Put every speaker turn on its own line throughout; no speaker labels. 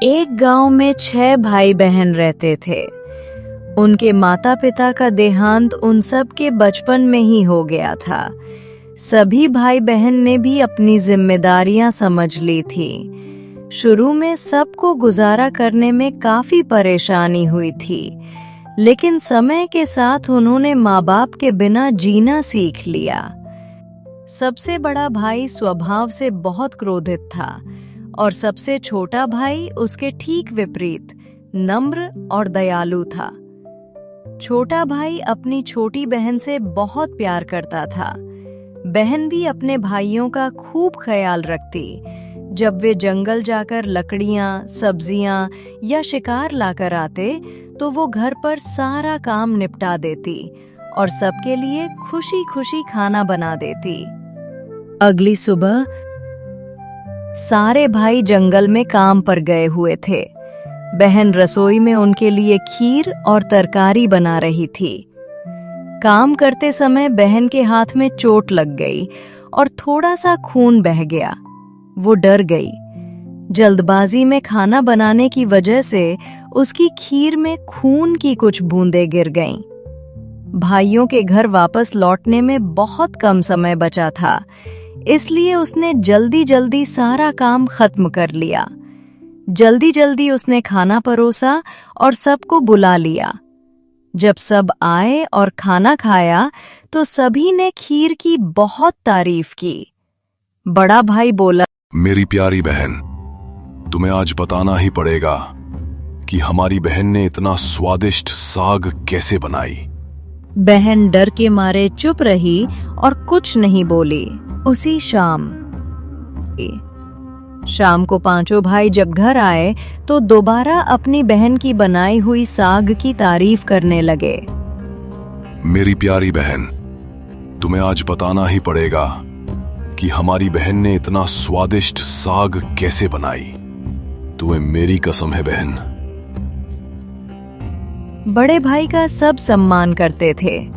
एक गांव में 6 भाई बहन रहते थे। उनके माता पिता का देहांत उन सब के बचपन में ही हो गया था। सभी भाई बहन ने भी अपनी जिम्मेदारियां समझ ली थी। शुरू में सबको गुजारा करने में काफी परेशानी हुई थी, लेकिन समय के साथ उन्होंने माँ बाप के बिना जीना सीख लिया। सबसे बड़ा भाई स्वभाव से बहुत क्रोधित था और सबसे छोटा भाई उसके ठीक विपरीत नम्र और दयालु था। छोटा भाई अपनी छोटी बहन से बहुत प्यार करता था। बहन भी अपने भाइयों का खूब ख्याल रखती। जब वे जंगल जाकर लकड़ियां, सब्जियां या शिकार लाकर आते तो वो घर पर सारा काम निपटा देती और सबके लिए खुशी खुशी खाना बना देती। अगली सुबह सारे भाई जंगल में काम पर गए हुए थे। बहन रसोई में उनके लिए खीर और तरकारी बना रही थी। काम करते समय बहन के हाथ में चोट लग गई और थोड़ा सा खून बह गया। वो डर गई। जल्दबाजी में खाना बनाने की वजह से उसकी खीर में खून की कुछ बूंदें गिर गईं। भाइयों के घर वापस लौटने में बहुत कम समय बचा था, इसलिए उसने जल्दी जल्दी सारा काम खत्म कर लिया। जल्दी जल्दी उसने खाना परोसा और सबको बुला लिया। जब सब आए और खाना खाया तो सभी ने खीर की बहुत तारीफ की। बड़ा भाई बोला,
मेरी प्यारी बहन, तुम्हें आज बताना ही पड़ेगा कि हमारी बहन ने इतना स्वादिष्ट साग कैसे बनाई।
बहन डर के मारे चुप रही और कुछ नहीं बोली। उसी शाम को पांचों भाई जब घर आए तो दोबारा अपनी बहन की बनाई हुई साग की तारीफ करने लगे।
मेरी प्यारी बहन, तुम्हें आज बताना ही पड़ेगा कि हमारी बहन ने इतना स्वादिष्ट साग कैसे बनाई। तुम्हें मेरी कसम है बहन।
बड़े भाई का सब सम्मान करते थे,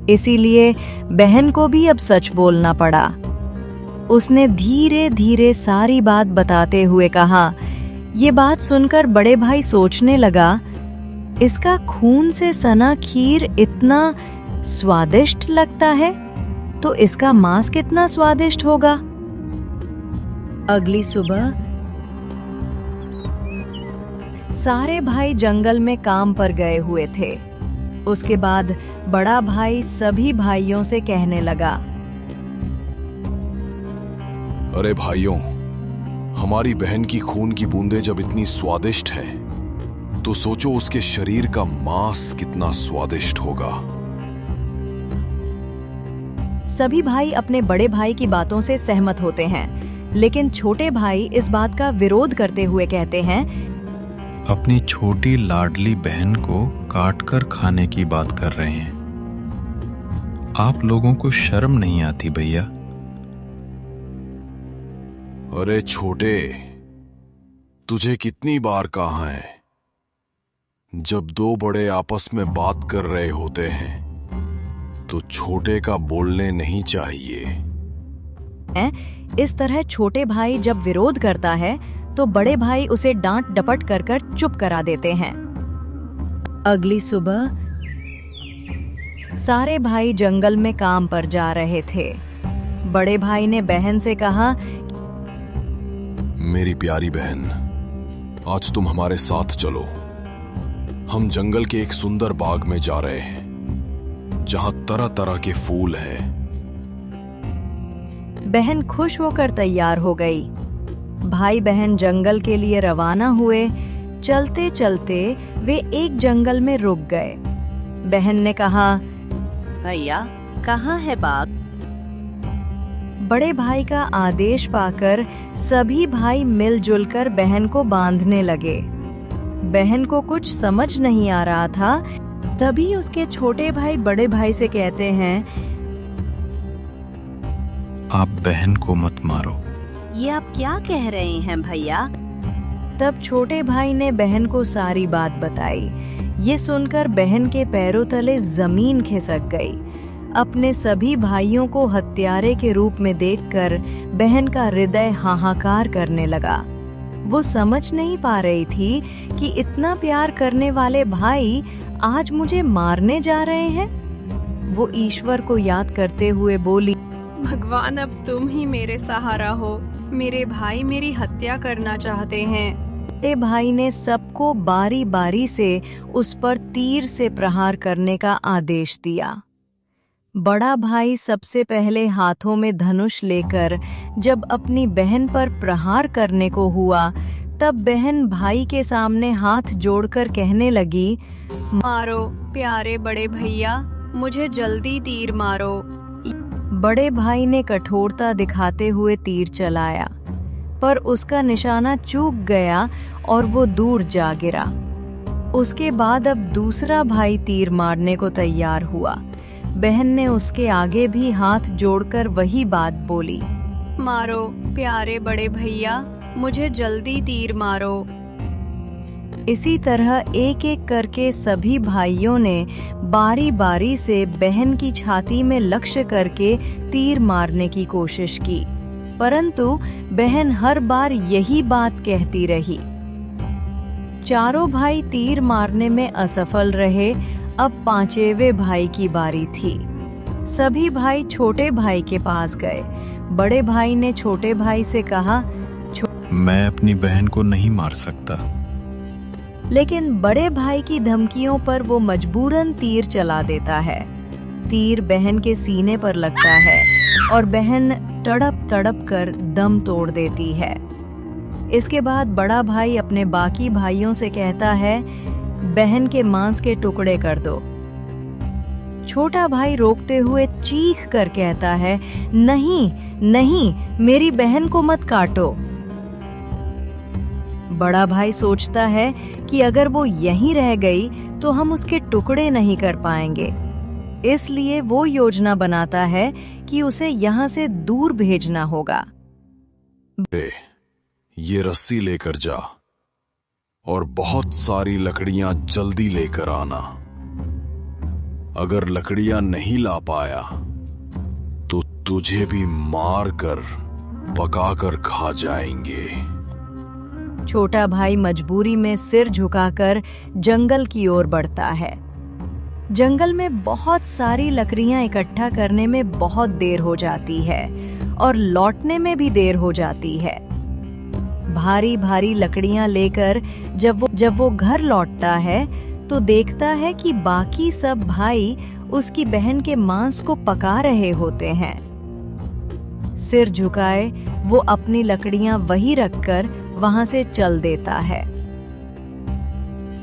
इसीलिए बहन को भी अब सच बोलना पड़ा। उसने धीरे धीरे सारी बात बताते हुए कहा। ये बात सुनकर बड़े भाई सोचने लगा, इसका खून से सना खीर इतना स्वादिष्ट लगता है तो इसका मांस कितना स्वादिष्ट होगा। अगली सुबह सारे भाई जंगल में काम पर गए हुए थे। उसके बाद बड़ा भाई सभी भाइयों से कहने लगा,
अरे भाइयों, हमारी बहन की खून की बूंदें जब इतनी स्वादिष्ट है तो सोचो उसके शरीर का मांस कितना स्वादिष्ट होगा।
सभी भाई अपने बड़े भाई की बातों से सहमत होते हैं, लेकिन छोटे भाई इस बात का विरोध करते हुए कहते हैं,
अपनी छोटी लाडली बहन को काट कर खाने की बात कर रहे हैं। आप लोगों को शर्म नहीं आती भैया?
अरे छोटे, तुझे कितनी बार कहा है, जब दो बड़े आपस में बात कर रहे होते हैं तो छोटे का बोलने नहीं चाहिए।
इस तरह छोटे भाई जब विरोध करता है तो बड़े भाई उसे डांट डपट कर कर चुप करा देते हैं। अगली सुबह सारे भाई जंगल में काम पर जा रहे थे। बड़े भाई ने बहन से कहा,
मेरी प्यारी बहन, आज तुम हमारे साथ चलो। हम जंगल के एक सुंदर बाग में जा रहे हैं जहां तरह तरह के फूल हैं।
बहन खुश होकर तैयार हो गई। भाई बहन जंगल के लिए रवाना हुए। चलते चलते वे एक जंगल में रुक गए। बहन ने कहा, भैया, कहाँ है बाग? बड़े भाई का आदेश पाकर सभी भाई मिलजुल कर बहन को बांधने लगे। बहन को कुछ समझ नहीं आ रहा था। तभी उसके छोटे भाई बड़े भाई से कहते हैं,
आप बहन को मत मारो।
ये आप क्या कह रहे हैं भैया? तब छोटे भाई ने बहन को सारी बात बताई। ये सुनकर बहन के पैरों तले जमीन खिसक गई। अपने सभी भाइयों को हत्यारे के रूप में देखकर बहन का हृदय हाहाकार करने लगा। वो समझ नहीं पा रही थी कि इतना प्यार करने वाले भाई आज मुझे मारने जा रहे हैं। वो ईश्वर को याद करते हुए बोली,
भगवान अब तुम ही मेरे सहारा हो। मेरे भाई मेरी हत्या करना चाहते हैं।
बड़े भाई ने सबको बारी बारी से उस पर तीर से प्रहार करने का आदेश दिया। बड़ा भाई सबसे पहले हाथों में धनुष लेकर जब अपनी बहन पर प्रहार करने को हुआ, तब बहन भाई के सामने हाथ जोड़कर कहने लगी,
मारो प्यारे बड़े भैया, मुझे जल्दी तीर मारो।
बड़े भाई ने कठोरता दिखाते हुए तीर चलाया, पर उसका निशाना चूक गया और वो दूर जा गिरा। उसके बाद अब दूसरा भाई तीर मारने को तैयार हुआ। बहन ने उसके आगे भी हाथ जोड़कर वही बात बोली,
मारो प्यारे बड़े भैया, मुझे जल्दी तीर मारो।
इसी तरह एक एक करके सभी भाइयों ने बारी बारी से बहन की छाती में लक्ष्य करके तीर मारने की कोशिश की, परंतु बहन हर बार यही बात कहती रही। चारों भाई तीर मारने में असफल रहे। अब पांचवें भाई की बारी थी। सभी भाई छोटे भाई के पास गए। बड़े भाई ने छोटे भाई से कहा,
मैं अपनी बहन को नहीं मार सकता।
लेकिन बड़े भाई की धमकियों पर वो मजबूरन तीर चला देता है। तीर बहन के सीने पर लगता है और बहन तड़प तड़प कर दम तोड़ देती है। इसके बाद बड़ा भाई अपने बाकी भाइयों से कहता है, बहन के मांस के टुकड़े कर दो। छोटा भाई रोकते हुए चीख कर कहता है, नहीं नहीं, मेरी बहन को मत काटो। बड़ा भाई सोचता है कि अगर वो यहीं रह गई तो हम उसके टुकड़े नहीं कर पाएंगे, इसलिए वो योजना बनाता है कि उसे यहाँ से दूर भेजना होगा।
ये रस्सी लेकर जा और बहुत सारी लकड़ियां जल्दी लेकर आना। अगर लकड़ियां नहीं ला पाया तो तुझे भी मार कर पकाकर खा जाएंगे।
छोटा भाई मजबूरी में सिर झुकाकर जंगल की ओर बढ़ता है। जंगल में बहुत सारी लकड़ियां इकट्ठा करने में बहुत देर हो जाती है और लौटने में भी देर हो जाती है। भारी भारी लकड़ियां लेकर जब वो घर लौटता है तो देखता है कि बाकी सब भाई उसकी बहन के मांस को पका रहे होते हैं। सिर झुकाए वो अपनी लकड़ियां वहीं रखकर वहां से चल देता है।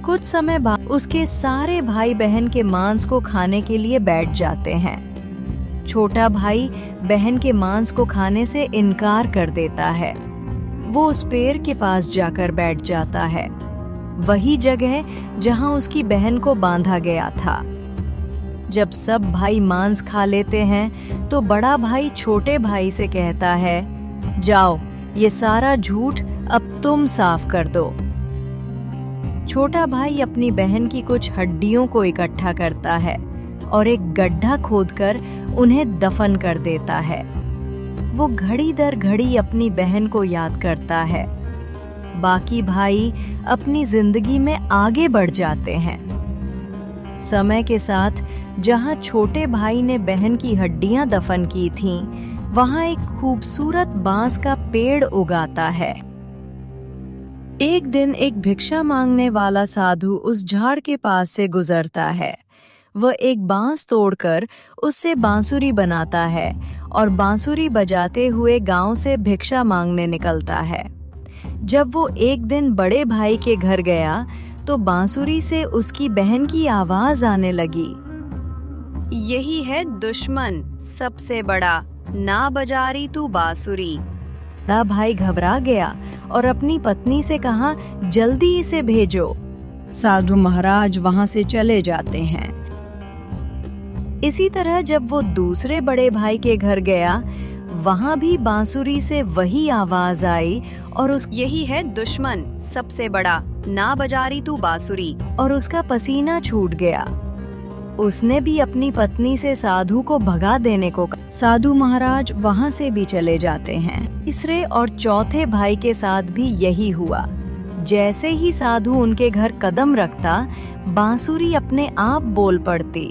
कुछ समय बाद उसके सारे भाई बहन के मांस को खाने के लिए बैठ जाते हैं। छोटा भाई बहन के मांस को खाने से इनकार कर देता है। वो उस पेड़ के पास जाकर बैठ जाता है, वही जगह जहां उसकी बहन को बांधा गया था। जब सब भाई मांस खा लेते हैं तो बड़ा भाई छोटे भाई से कहता है, जाओ, ये सारा झूठ अब तुम साफ कर दो। छोटा भाई अपनी बहन की कुछ हड्डियों को इकट्ठा करता है और एक गड्ढा खोदकर उन्हें दफन कर देता है। वो घड़ी दर घड़ी अपनी बहन को याद करता है। बाकी भाई अपनी जिंदगी में आगे बढ़ जाते हैं। समय के साथ जहां छोटे भाई ने बहन की हड्डियां दफन की थीं, वहां एक खूबसूरत बांस का पेड़ उगाता है। एक दिन एक भिक्षा मांगने वाला साधु उस झाड़ के पास से गुजरता है। वह एक बांस तोड़कर उससे बांसुरी बनाता है और बांसुरी बजाते हुए गांव से भिक्षा मांगने निकलता है। जब वो एक दिन बड़े भाई के घर गया तो बांसुरी से उसकी बहन की आवाज आने लगी,
यही है दुश्मन सबसे बड़ा, ना बजारी तू बांसुरी।
बड़ा भाई घबरा गया और अपनी पत्नी से कहा, जल्दी इसे भेजो। साधु महाराज वहां से चले जाते हैं। इसी तरह जब वो दूसरे बड़े भाई के घर गया, वहां भी बांसुरी से वही आवाज आई और
यही है दुश्मन सबसे बड़ा, ना बजारी तू बांसुरी।
और उसका पसीना छूट गया। उसने भी अपनी पत्नी से साधु को भगा देने को कहा। साधु महाराज वहां से भी चले जाते हैं। तीसरे और चौथे भाई के साथ भी यही हुआ। जैसे ही साधु उनके घर कदम रखता, बांसुरी अपने आप बोल पड़ती।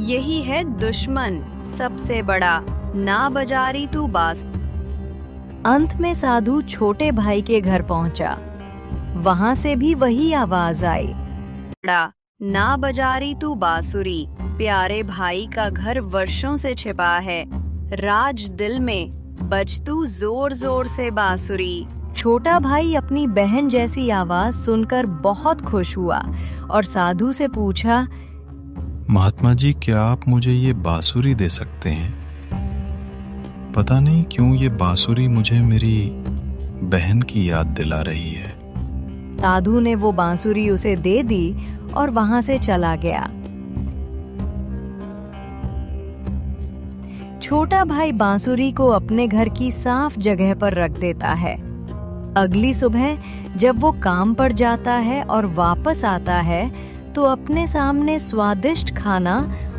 यही है दुश्मन सबसे बड़ा, ना बजारी तू बास।
अंत में साधु छोटे भाई के घर पहुंचा। वहां से भी वही आवाज आई,
बड़ा ना बजारी तू बांसुरी। प्यारे भाई का घर वर्षों से छिपा है, राज दिल में बज तू जोर जोर से बांसुरी।
छोटा भाई अपनी बहन जैसी आवाज सुनकर बहुत खुश हुआ और साधु से पूछा,
महात्मा जी, क्या आप मुझे ये बांसुरी दे सकते हैं? पता नहीं क्यों ये बांसुरी मुझे मेरी बहन की याद दिला रही है।
साधु ने वो बांसुरी उसे दे दी और वहां से चला गया। छोटा भाई बांसुरी को अपने घर की साफ जगह पर रख देता है। अगली सुबह जब वो काम पर जाता है और वापस आता है तो अपने सामने स्वादिष्ट खाना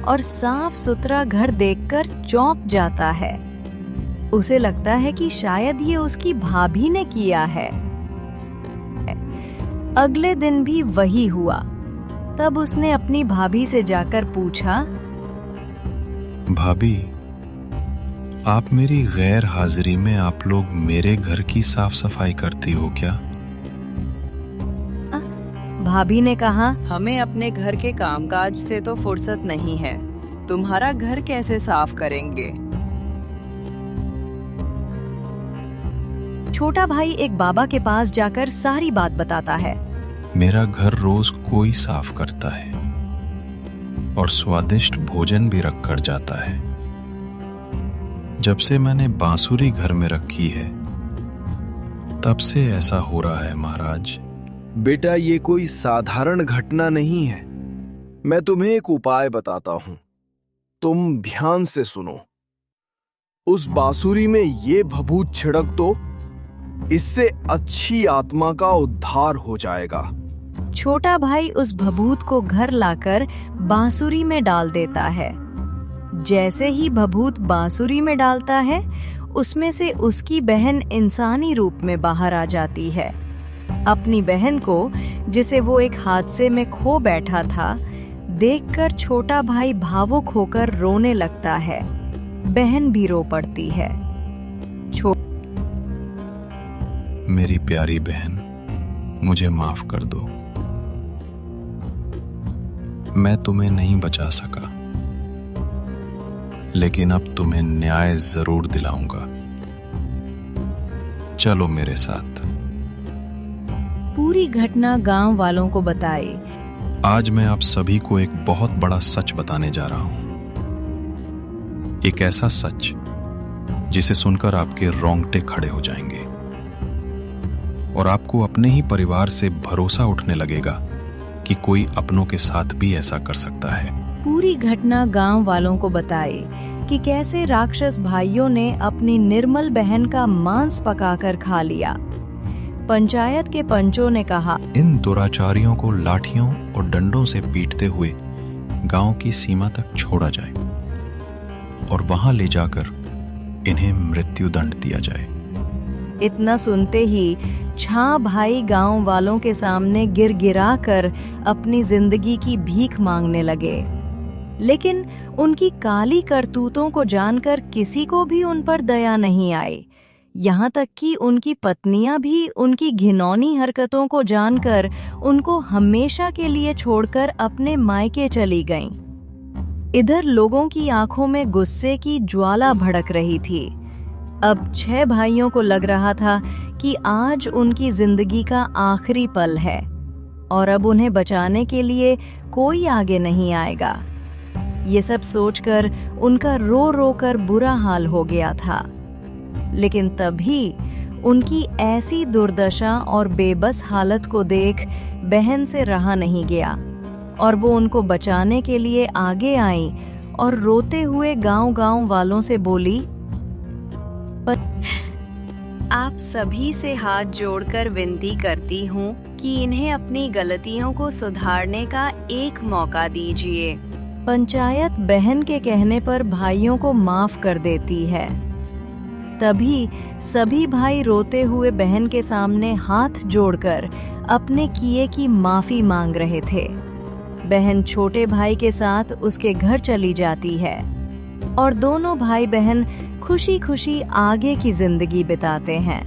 और साफ सुथरा घर देखकर चौंक जाता है। उसे लगता है कि शायद ये उसकी भाभी ने किया है। अगले दिन भी वही हुआ। तब उसने अपनी भाभी से जाकर पूछा,
भाभी, आप मेरी गैर हाजिरी में आप लोग मेरे घर की साफ सफाई करती हो क्या?
भाभी ने कहा,
हमें अपने घर के कामकाज से तो फुर्सत नहीं है, तुम्हारा घर कैसे साफ करेंगे?
छोटा भाई एक बाबा के पास जाकर सारी बात बताता है।
मेरा घर रोज कोई साफ करता है और स्वादिष्ट भोजन भी रख कर जाता है। जब से मैंने बांसुरी घर में रखी है तब से ऐसा हो रहा है महाराज।
बेटा, ये कोई साधारण घटना नहीं है। मैं तुम्हें एक उपाय बताता हूं, तुम ध्यान से सुनो। उस बांसुरी में ये भभूत छिड़क दो, इससे अच्छी आत्मा का उद्धार हो जाएगा।
छोटा भाई उस भभूत को घर लाकर बांसुरी में डाल देता है। जैसे ही भभूत बांसुरी में डालता है, उसमें से उसकी बहन इंसानी रूप में बाहर आ जाती है। अपनी बहन को, जिसे वो एक हादसे में खो बैठा था, देखकर छोटा भाई भावुक होकर रोने लगता है। बहन भी रो पड़ती है।
मेरी प्यारी बहन, मुझे माफ कर दो। मैं तुम्हें नहीं बचा सका, लेकिन अब तुम्हें न्याय जरूर दिलाऊंगा। चलो मेरे साथ।
पूरी घटना गांव वालों को बताई।
आज मैं आप सभी को एक बहुत बड़ा सच बताने जा रहा हूं। एक ऐसा सच जिसे सुनकर आपके रोंगटे खड़े हो जाएंगे और आपको अपने ही परिवार से भरोसा उठने लगेगा कि कोई अपनों के साथ भी ऐसा कर सकता है।
पूरी घटना गांव वालों को बताई कि कैसे राक्षस भाइयों ने अपनी निर्मल बहन का मांस पकाकर खा लिया। पंचायत के पंचों ने कहा,
इन दुराचारियों को लाठियों और डंडों से पीटते हुए गांव की सीमा तक छोड़ा जाए और वहां ले जाकर इन्हें मृत्यु दंड दिया जाए।
इतना सुनते ही छा भाई गांव वालों के सामने गिरगिरा कर अपनी जिंदगी की भीख मांगने लगे। लेकिन उनकी काली करतूतों को जानकर किसी को भी उन पर दया नहीं आई। यहाँ तक कि उनकी पत्नियां भी उनकी घिनौनी हरकतों को जानकर उनको हमेशा के लिए छोड़कर अपने मायके चली गईं। इधर लोगों की आंखों में गुस्से की ज्वाला भड़क रही थी। अब 6 भाइयों को लग रहा था कि आज उनकी जिंदगी का आखिरी पल है और अब उन्हें बचाने के लिए कोई आगे नहीं आएगा। ये सब सोचकर उनका रो रो कर बुरा हाल हो गया था। लेकिन तभी उनकी ऐसी दुर्दशा और बेबस हालत को देख बहन से रहा नहीं गया और वो उनको बचाने के लिए आगे आई और रोते हुए गांव-गांव वालों से बोली,
आप सभी से हाथ जोड़कर विनती करती हूँ, कि इन्हें अपनी गलतियों को सुधारने का एक मौका दीजिए।
पंचायत बहन के कहने पर भाइयों को माफ कर देती है। तभी सभी भाई रोते हुए बहन के सामने हाथ जोड़कर अपने किए की माफी मांग रहे थे। बहन छोटे भाई के साथ उसके घर चली जाती है और दोनों भाई बहन खुशी खुशी आगे की जिंदगी बिताते हैं।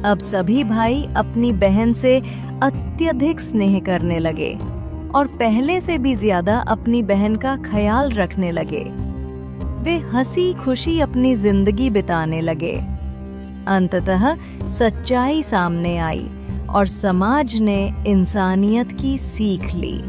अब सभी भाई अपनी बहन से अत्यधिक स्नेह करने लगे और पहले से भी ज्यादा अपनी बहन का ख्याल रखने लगे। वे हंसी खुशी अपनी जिंदगी बिताने लगे। अंततः सच्चाई सामने आई और समाज ने इंसानियत की सीख ली।